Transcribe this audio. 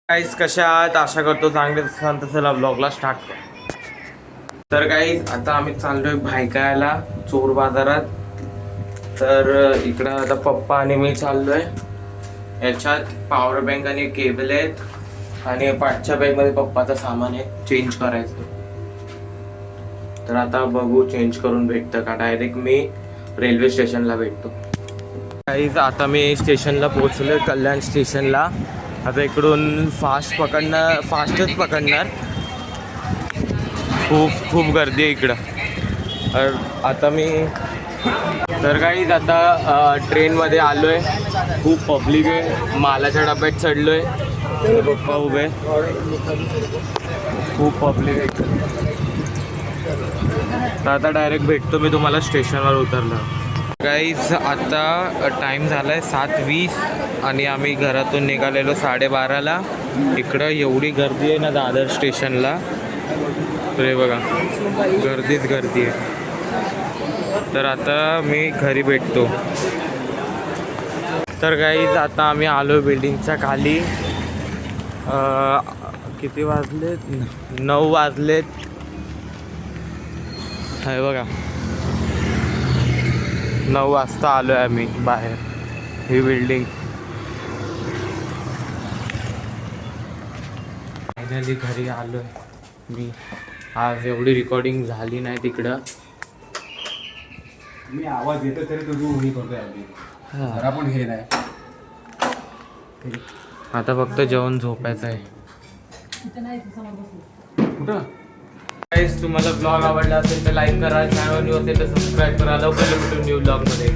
Guys कशा आहात? आशा करतो चांगले असाल. तर चला ब्लॉगला स्टार्ट कर. तर गाईज आता आम्ही चाललोय भायखळ्याला चोर बाजारात. तर इकडं आता पप्पा आणि मी चाललोय. याच्यात पॉवर बँक आणि केबल आहेत आणि पाठच्या बॅगमध्ये पप्पाचं सामान आहे चेंज करायचं. तर आता बघू चेंज करून भेटतं का. डायरेक्ट मी रेल्वे स्टेशनला भेटतो. गाईज आता मी स्टेशनला पोहोचलोय, कल्याण स्टेशनला. आता इकडून फास्टच पकडणार. खूप गर्दी आहे इकडं. आता मी गाईज आता ट्रेनमध्ये आलो आहे. खूप पब्लिक आहे. मालाच्या डब्यात चढलो आहे. पप्पा उभे, खूप पब्लिक आहे. तर आता डायरेक्ट भेटतो मी तुम्हाला स्टेशनवर उतरलं. गाईज आता टाईम झाला आहे 7:20 आणि आम्ही घरातून निघालेलो 12:30ला. इकडं एवढी गर्दी आहे ना दादर स्टेशनला. तर हे बघा, गर्दी आहे. तर आता मी घरी भेटतो. तर गाईज आता आम्ही आलो बिल्डिंगच्या खाली. किती वाजलेत? 9 वाजलेत. हे बघा, 9 वाजता आलो आहे आम्ही बाहेर. ही बिल्डिंग. फायनली घरी आलो आहे मी. आज एवढी रेकॉर्डिंग झाली नाही तिकडं. मी आवाज येतो तरी तुझी उभी करतोय आधी. जरा पण हे नाही. आता फक्त जेवण झोपायचं आहे. कुठं? गाईज तुम्हाला ब्लॉग आवडला असेल तर लाईक करा, चॅनल न्यू असेल तर सबस्क्राईब करा. लवकर भेटू न्यू ब्लॉगमध्ये.